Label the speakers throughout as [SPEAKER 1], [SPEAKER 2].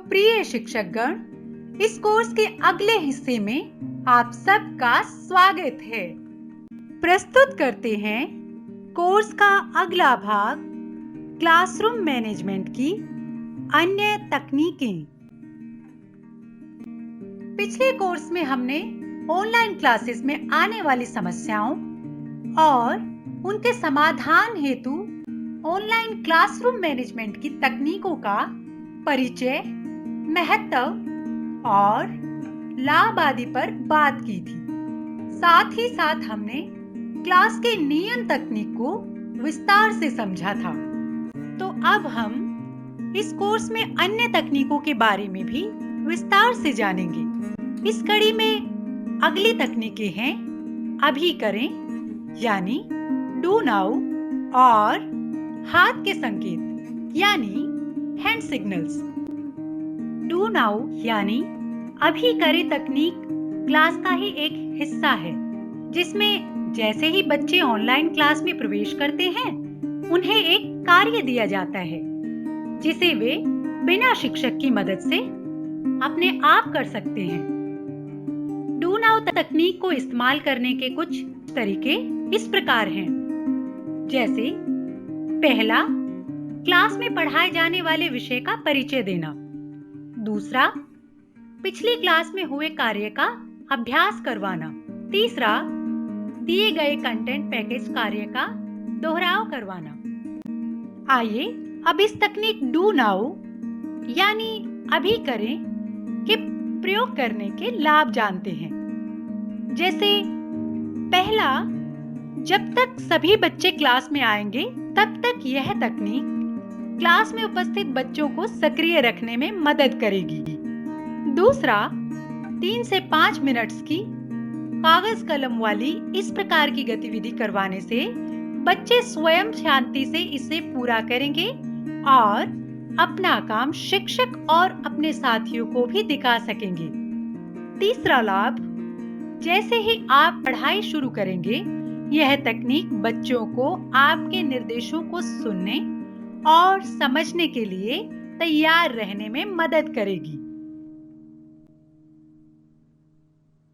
[SPEAKER 1] प्रिय शिक्षकगण, इस कोर्स के अगले हिस्से में आप सबका स्वागत है। प्रस्तुत करते हैं कोर्स का अगला भाग, क्लासरूम मैनेजमेंट की अन्य तकनीकें। पिछले कोर्स में हमने ऑनलाइन क्लासेस में आने वाली समस्याओं और उनके समाधान हेतु ऑनलाइन क्लासरूम मैनेजमेंट की तकनीकों का परिचय, महत्व और लाभ आदि पर बात की थी। साथ ही साथ हमने क्लास के नियम तकनीक को विस्तार से समझा था। तो अब हम इस कोर्स में अन्य तकनीकों के बारे में भी विस्तार से जानेंगे। इस कड़ी में अगली तकनीकें हैं अभी करें यानी डू नाउ और हाथ के संकेत यानी हैंड सिग्नल्स। डू नाउ यानी अभी करें तकनीक क्लास का ही एक हिस्सा है, जिसमें जैसे ही बच्चे ऑनलाइन क्लास में प्रवेश करते हैं, उन्हें एक कार्य दिया जाता है जिसे वे बिना शिक्षक की मदद से अपने आप कर सकते हैं। डू नाउ तकनीक को इस्तेमाल करने के कुछ तरीके इस प्रकार हैं, जैसे पहला, क्लास में पढ़ाए जाने वाले विषय का परिचय देना। दूसरा, पिछली क्लास में हुए कार्य का अभ्यास करवाना। तीसरा, दिए गए कंटेंट पैकेज कार्य का दोहराव करवाना। आइए अब इस तकनीक डू नाउ यानी अभी करें के प्रयोग करने के लाभ जानते हैं। जैसे पहला, जब तक सभी बच्चे क्लास में आएंगे तब तक यह तकनीक क्लास में उपस्थित बच्चों को सक्रिय रखने में मदद करेगी। दूसरा, 3 से 5 मिनट्स की कागज कलम वाली इस प्रकार की गतिविधि करवाने से बच्चे स्वयं शांति से इसे पूरा करेंगे और अपना काम शिक्षक और अपने साथियों को भी दिखा सकेंगे। तीसरा लाभ, जैसे ही आप पढ़ाई शुरू करेंगे, यह तकनीक बच्चों को आपके निर्देशों को सुनने और समझने के लिए तैयार रहने में मदद करेगी।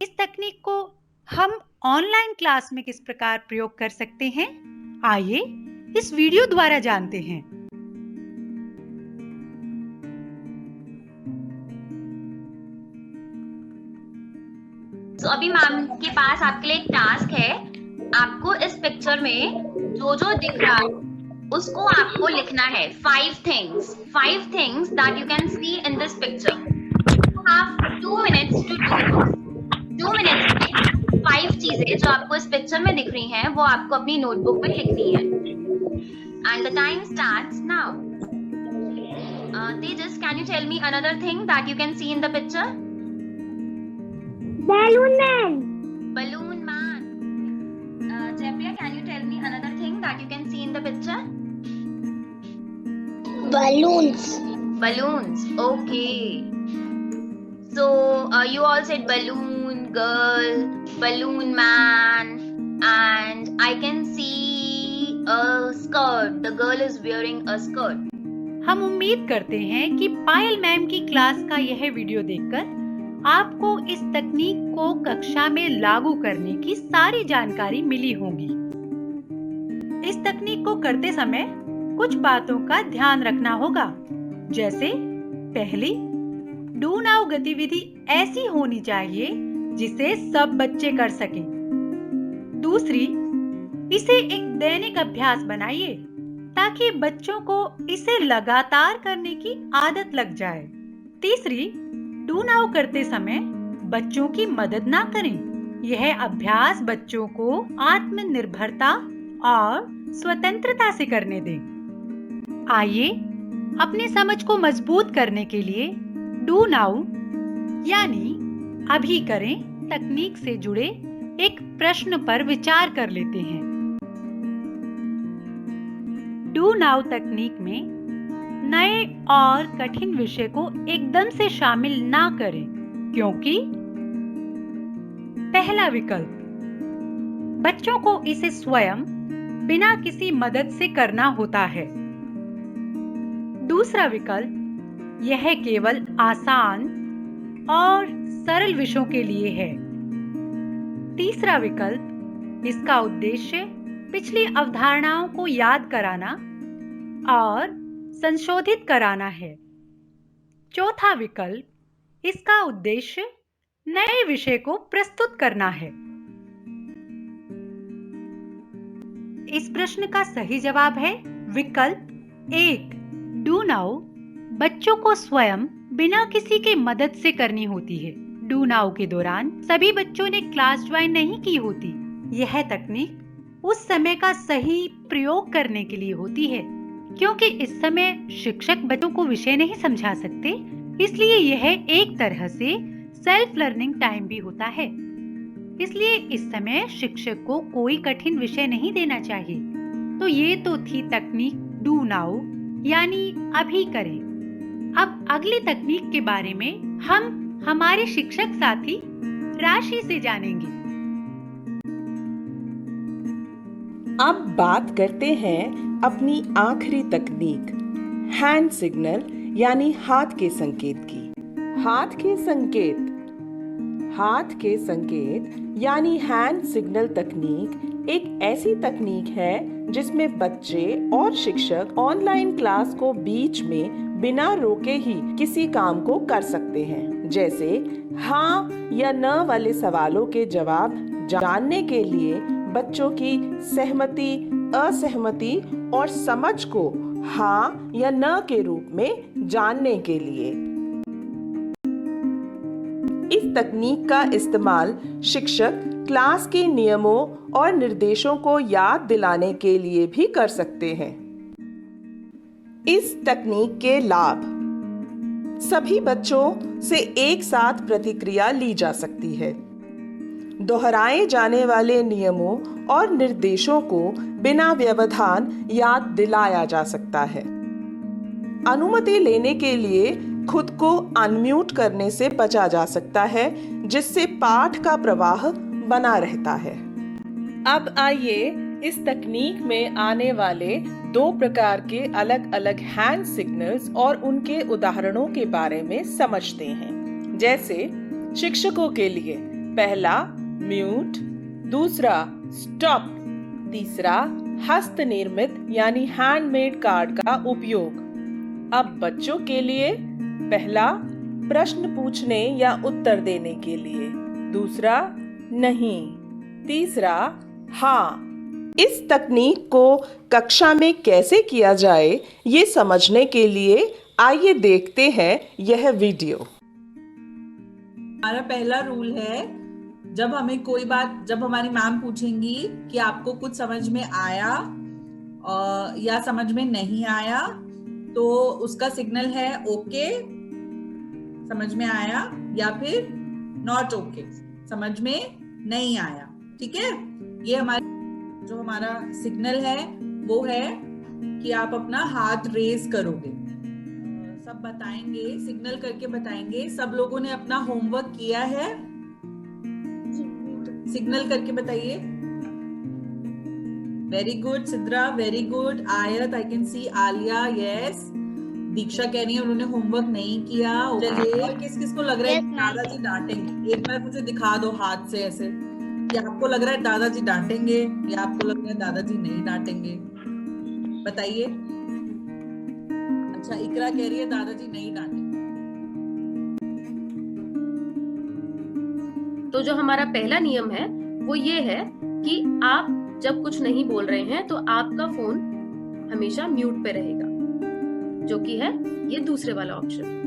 [SPEAKER 1] इस तकनीक को हम ऑनलाइन क्लास में किस प्रकार प्रयोग कर सकते हैं, आइए इस वीडियो द्वारा जानते हैं।
[SPEAKER 2] तो अभी मैम के पास आपके लिए एक टास्क है। आपको इस पिक्चर में जो जो दिख रहा है उसको आपको लिखना है। 5 things that you can see in this picture. You have 2 minutes to do this. 2 minutes में 5 चीजें जो आपको इस पिक्चर में दिख रही हैं वो आपको अपनी नोटबुक में लिखनी है। And the time starts now. Tejas, can you tell me another thing that you can see in the picture?
[SPEAKER 3] Balloon man.
[SPEAKER 2] Balloon man. Jeffrey, can you tell me another thing that you can see in the picture?
[SPEAKER 3] Balloons.
[SPEAKER 2] Balloons. Okay. So you all said balloon girl, balloon man, and I can see a skirt. The girl is wearing a skirt.
[SPEAKER 1] हम उम्मीद करते हैं कि पायल ma'am की class का यह video देखकर आपको इस तकनीक को कक्षा में लागू करने की सारी जानकारी मिली होगी। इस तकनीक को करते समय कुछ बातों का ध्यान रखना होगा, जैसे पहली, डू नाउ गतिविधि ऐसी होनी चाहिए जिसे सब बच्चे कर सकें। दूसरी, इसे एक दैनिक अभ्यास बनाइए ताकि बच्चों को इसे लगातार करने की आदत लग जाए। तीसरी, डू नाउ करते समय बच्चों की मदद ना करें। यह अभ्यास बच्चों को आत्मनिर्भरता और स्वतंत्रता से करने दें। आइए अपनी समझ को मजबूत करने के लिए डू नाउ यानी अभी करें तकनीक से जुड़े एक प्रश्न पर विचार कर लेते हैं। डू नाउ तकनीक में नए और कठिन विषय को एकदम से शामिल ना करें, क्योंकि पहला विकल्प, बच्चों को इसे स्वयं बिना किसी मदद से करना होता है। दूसरा विकल्प, यह केवल आसान और सरल विषयों के लिए है। तीसरा विकल्प, इसका उद्देश्य पिछली अवधारणाओं को याद कराना और संशोधित कराना है। चौथा विकल्प, इसका उद्देश्य नए विषय को प्रस्तुत करना है। इस प्रश्न का सही जवाब है विकल्प 1, डू नाउ। बच्चों को स्वयं बिना किसी के मदद से करनी होती है। डू नाउ के दौरान सभी बच्चों ने क्लास ज्वाइन नहीं की होती। यह तकनीक उस समय का सही प्रयोग करने के लिए होती है, क्योंकि इस समय शिक्षक बच्चों को विषय नहीं समझा सकते, इसलिए यह एक तरह से सेल्फ लर्निंग टाइम भी होता है। इसलिए इस समय शिक्षक को कोई कठिन विषय नहीं देना चाहिए। तो ये तो थी तकनीक डू नाउ, यानी अभी करें। अब अगली तकनीक के बारे में हम हमारे शिक्षक साथी राशि से जानेंगे।
[SPEAKER 4] अब बात करते हैं अपनी आखिरी तकनीक, हैंड सिग्नल यानी हाथ के संकेत की। हाथ के संकेत यानी हैंड सिग्नल तकनीक एक ऐसी तकनीक है जिसमें बच्चे और शिक्षक ऑनलाइन क्लास को बीच में बिना रोके ही किसी काम को कर सकते हैं। जैसे हाँ या न वाले सवालों के जवाब जानने के लिए बच्चों की सहमति, असहमति और समझ को हाँ या न के रूप में जानने के लिए। इस तकनीक का इस्तेमाल शिक्षक क्लास के नियमों और निर्देशों को याद दिलाने के लिए भी कर सकते हैं। इस तकनीक के लाभ, सभी बच्चों से एक साथ प्रतिक्रिया ली जा सकती है। दोहराए जाने वाले नियमों और निर्देशों को बिना व्यवधान याद दिलाया जा सकता है। अनुमति लेने के लिए खुद को अनम्यूट करने से बचा जा सकता है, जिससे पाठ का प्रवाह बना रहता है। अब आइए इस तकनीक में आने वाले 2 प्रकार के अलग अलग हैंड सिग्नल्स और उनके उदाहरणों के बारे में समझते हैं। जैसे शिक्षकों के लिए पहला म्यूट, दूसरा स्टॉप, तीसरा हस्त निर्मित यानी हैंडमेड कार्ड का उपयोग। अब बच्चों के लिए पहला प्रश्न पूछने या उत्तर देने के लिए, दूसरा नहीं, तीसरा हाँ। इस तकनीक को कक्षा में कैसे किया जाए ये समझने के लिए आइए देखते हैं यह वीडियो।
[SPEAKER 5] हमारा पहला रूल है, जब हमारी मैम पूछेंगी कि आपको कुछ समझ में आया या समझ में नहीं आया, तो उसका सिग्नल है ओके, समझ में आया, या फिर नॉट ओके, समझ में नहीं आया। ठीक है, ये हमारा सिग्नल है वो है कि आप अपना हाथ रेज करोगे। सब बताएंगे, सिग्नल करके बताएंगे। सब लोगों ने अपना होमवर्क किया है? सिग्नल करके बताइए। Very good Sidra, very good. Ayat, I can see. Aliya, yes. Diksha कह रही है उन्होंने होमवर्क नहीं किया। चलिए, किस किस को लग रहा है दादाजी डांटेंगे? एक बार मुझे दिखा दो हाथ से ऐसे, या आपको लग रहा है दादाजी डांटेंगे या आपको लग रहा है दादाजी नहीं डांटेंगे, बताइए। अच्छा, इकरा कह रही है दादाजी नहीं डांटेंगे।
[SPEAKER 6] तो जो हमारा पहला नियम है वो ये है कि आप जब कुछ नहीं बोल रहे हैं तो आपका फोन हमेशा म्यूट पे रहेगा, जो कि है ये दूसरे वाला ऑप्शन।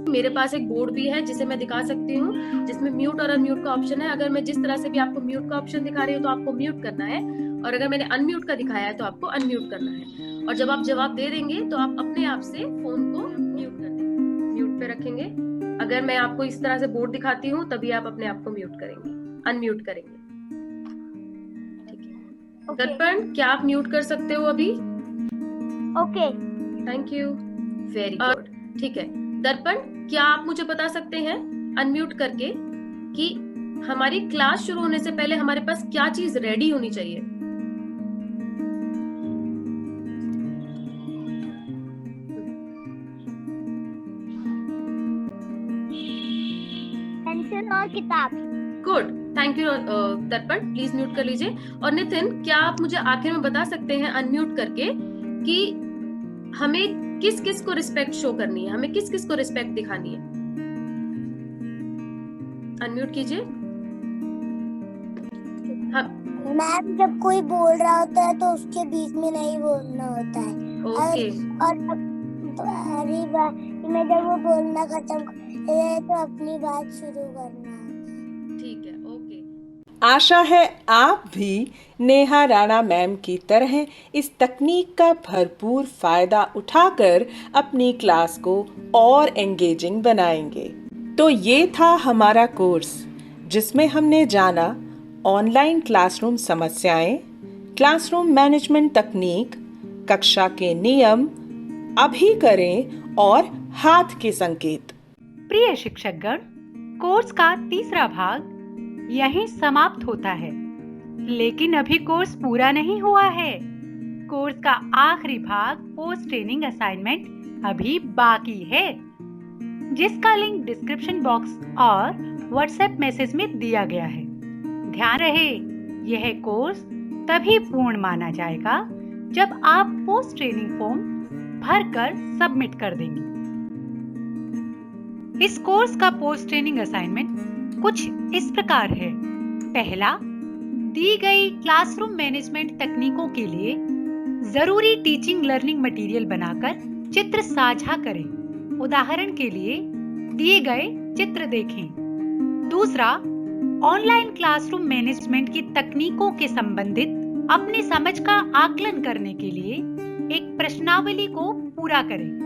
[SPEAKER 6] मेरे पास एक बोर्ड भी है जिसे मैं दिखा सकती हूँ, जिसमें म्यूट और अनम्यूट का ऑप्शन है। अगर मैं जिस तरह से भी आपको म्यूट का ऑप्शन दिखा रही हूँ तो आपको म्यूट करना है, और अगर मैंने अनम्यूट का दिखाया है तो आपको अनम्यूट करना है। और जब आप जवाब दे देंगे तो आप अपने आप से फोन को म्यूट कर देंगे, म्यूट पे रखेंगे। अगर मैं आपको इस तरह से बोर्ड दिखाती हूँ तभी आप अपने आप को म्यूट करेंगे, अनम्यूट करेंगे। ठीक है, दर्पण क्या आप म्यूट कर सकते हो अभी?
[SPEAKER 3] Okay,
[SPEAKER 6] thank you, very good. ठीक है, दर्पण क्या आप मुझे बता सकते हैं अनम्यूट करके कि हमारी क्लास शुरू होने से पहले हमारे पास क्या चीज रेडी होनी चाहिए?
[SPEAKER 3] और किताब।
[SPEAKER 6] गुड, थैंक यू दर्पण, प्लीज म्यूट कर लीजिए। और नितिन, क्या आप मुझे आखिर में बता सकते हैं अनम्यूट करके कि हमें किस किस को रिस्पेक्ट शो करनी है, हमें किस किस को रिस्पेक्ट दिखानी है? अनम्यूट कीजिए।
[SPEAKER 3] मैम, जब कोई बोल रहा होता है तो उसके बीच में नहीं बोलना होता है।
[SPEAKER 6] ओके,
[SPEAKER 3] अरे बात में जब वो बोलना खत्म करे तो अपनी बात शुरू करना।
[SPEAKER 6] ठीक है, ओके।
[SPEAKER 4] आशा है आप भी नेहा राणा मैम की तरह इस तकनीक का भरपूर फायदा उठाकर अपनी क्लास को और एंगेजिंग बनाएंगे। तो ये था हमारा कोर्स जिसमें हमने जाना ऑनलाइन क्लासरूम समस्याएं, क्लासरूम मैनेजमेंट तकनीक, कक्षा के नियम, अभी करें और हाथ के संकेत।
[SPEAKER 1] प्रिय शिक्षकगण, कोर्स का तीसरा भाग यहीं समाप्त होता है, लेकिन अभी कोर्स पूरा नहीं हुआ है। कोर्स का आखिरी भाग पोस्ट ट्रेनिंग असाइनमेंट अभी बाकी है, जिसका लिंक डिस्क्रिप्शन बॉक्स और व्हाट्सएप मैसेज में दिया गया है। ध्यान रहे, यह कोर्स तभी पूर्ण माना जाएगा जब आप पोस्ट ट्रेनिंग फॉर्म भरकर सबमिट कर देंगे। इस कोर्स का पोस्ट ट्रेनिंग असाइनमेंट कुछ इस प्रकार है। पहला, दी गई क्लासरूम मैनेजमेंट तकनीकों के लिए जरूरी टीचिंग लर्निंग मटेरियल बनाकर चित्र साझा करें। उदाहरण के लिए दिए गए चित्र देखें। दूसरा, ऑनलाइन क्लासरूम मैनेजमेंट की तकनीकों के संबंधित अपनी समझ का आकलन करने के लिए एक प्रश्नावली को पूरा करें।